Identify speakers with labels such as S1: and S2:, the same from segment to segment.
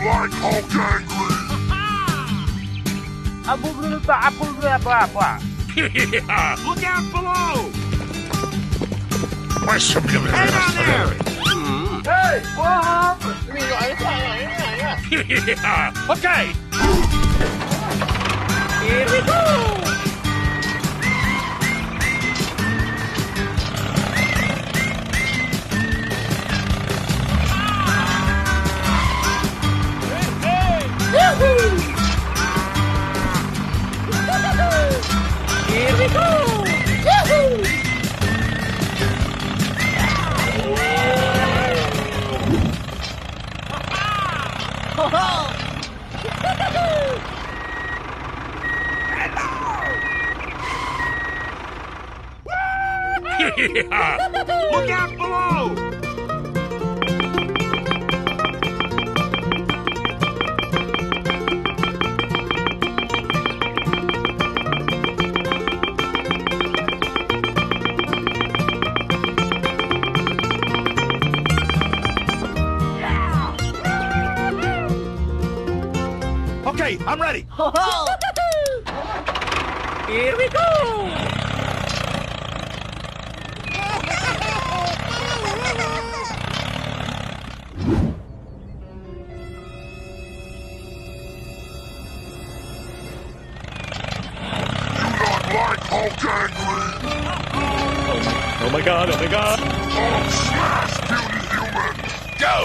S1: like Hulk angry.
S2: Look out below!
S1: Hey down there!
S3: Hey!
S2: Okay! Here we go! Here we go! Look out below!
S1: Okay, I'm ready.
S2: Here we go!
S1: Like Hulk angry.
S4: Oh my god, oh my god.
S1: Hulk smash, puny human. Go!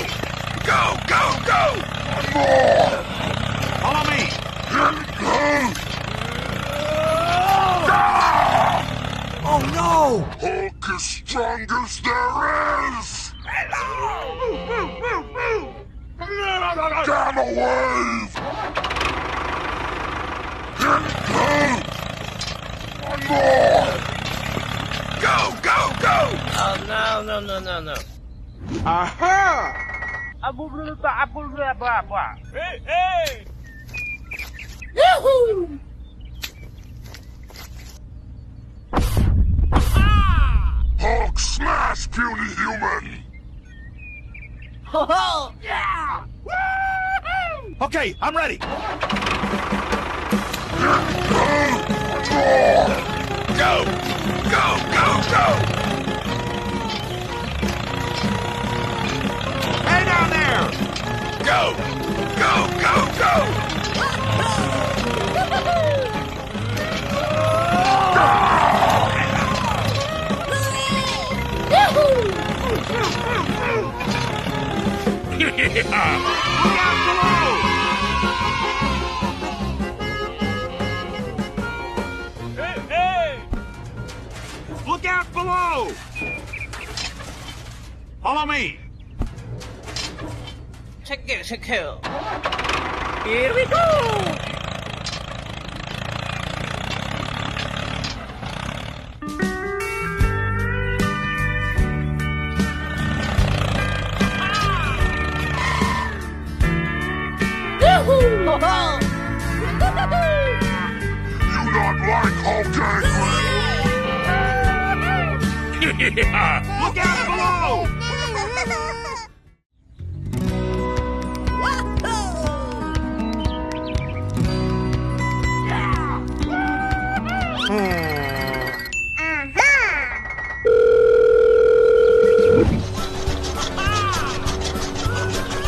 S1: Go, go, go! More!
S2: Follow me!
S1: Oh no! Hulk is strongest there is! Gamma wave! One more! Go, go, go!
S3: Oh, no.
S2: Aha!
S4: Hey, hey!
S3: Yahoo!
S1: Hulk smash, puny human!
S3: Yeah!
S1: Okay, I'm ready. Go! Go, go, go!
S2: Hey down there!
S1: Go! Go, go, go!
S2: Look out below!
S4: Hey, hey!
S2: Look out below! Follow me!
S3: Check it.
S2: Here we go!
S3: Yahoo!
S1: You not like Hulk angry?
S2: Look out below!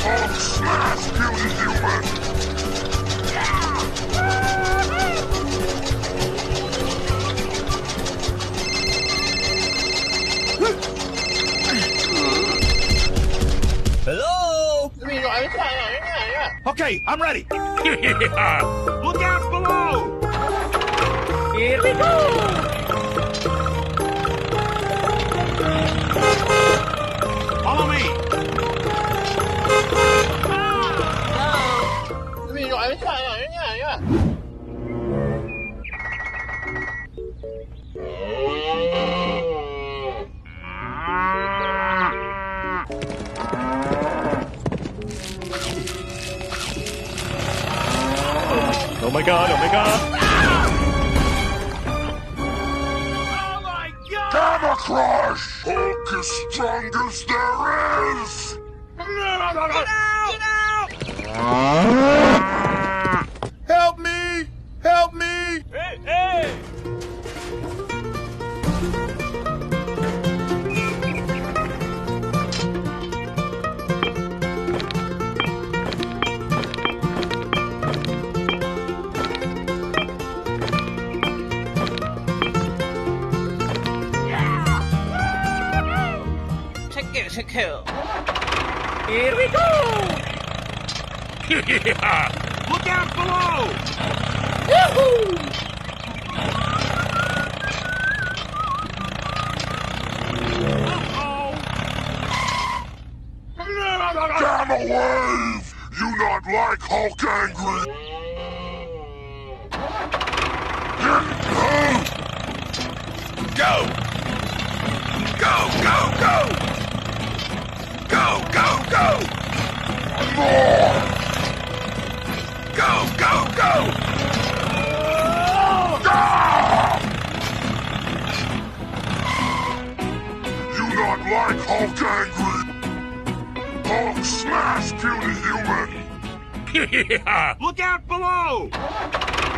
S1: Hulk smash, puny human!
S3: Hello?
S1: Okay, I'm ready.
S2: Look out below!
S3: Here we go!
S2: Follow me!
S4: Oh my god, oh my god.
S2: Oh my god!
S1: Gamma crush! Hulk is strongest there is!
S2: Get out!
S3: kill. Here we go!
S2: Yeah! Look out below!
S3: Yahoo!
S1: Damn alive! You not like Hulk angry? Go! Go, go, go! Go, go, go! More! Go, go, go! Ah! You not like Hulk angry? Hulk smash puny human!
S2: Yeah! Look out below!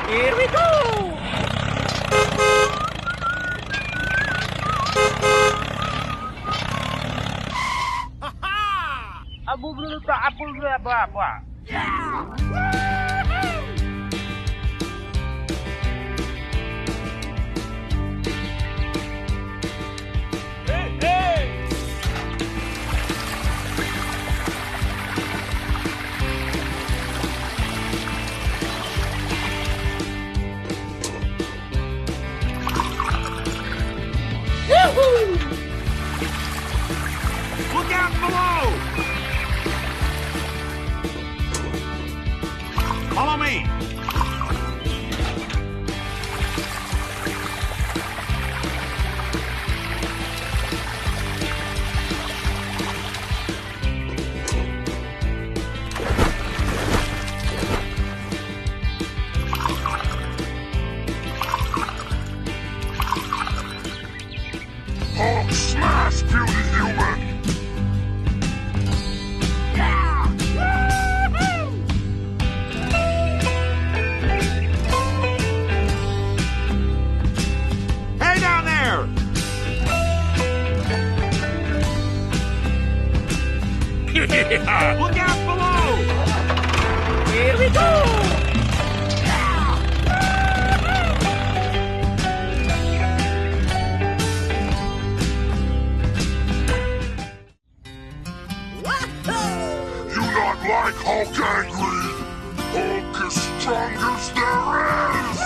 S3: Here we go!
S4: Hey, hey!
S3: Yahoo!
S2: Look out below! Follow me!
S1: Hulk smash puny human!
S2: Hey down there!
S4: Yeah!
S2: Look out below!
S3: Here we go!
S1: You not like Hulk angry? Hulk is strong as there is!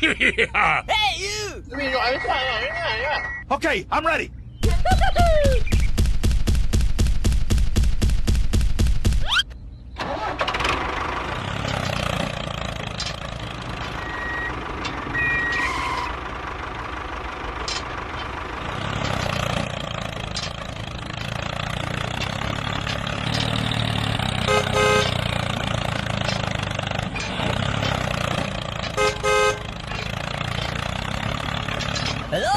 S4: Yeah!
S3: Hey, you!
S2: Okay, I'm ready.
S3: Hello?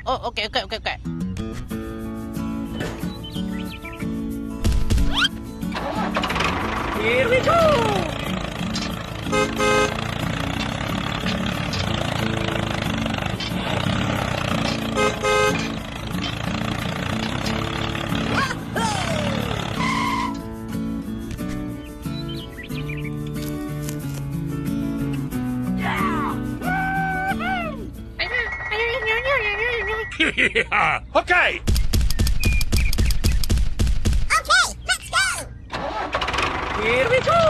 S3: Oh, okay. Here we go!
S4: Yeah!
S2: Okay!
S5: Okay, let's go!
S3: Here we go!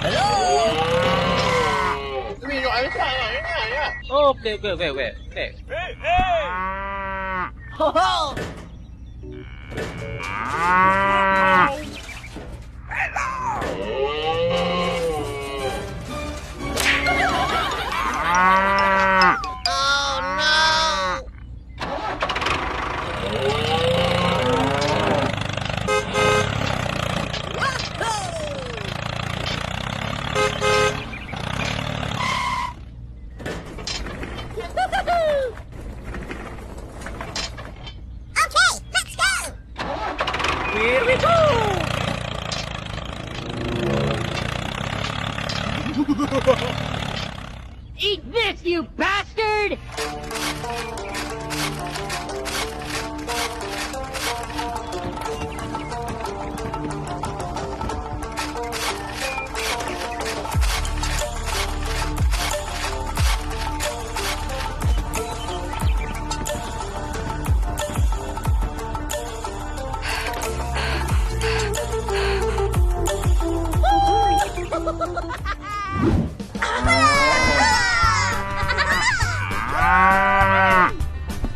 S3: Hello? Okay.
S4: Hey, hey!
S3: Ho ho!
S5: Oh no! Okay, let's go!
S3: Here we go! Eat this, you bastard!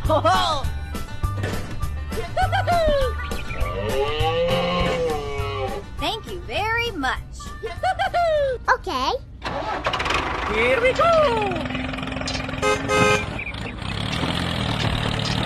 S3: Ho ho!
S5: Thank you very much. Okay.
S3: Here we go!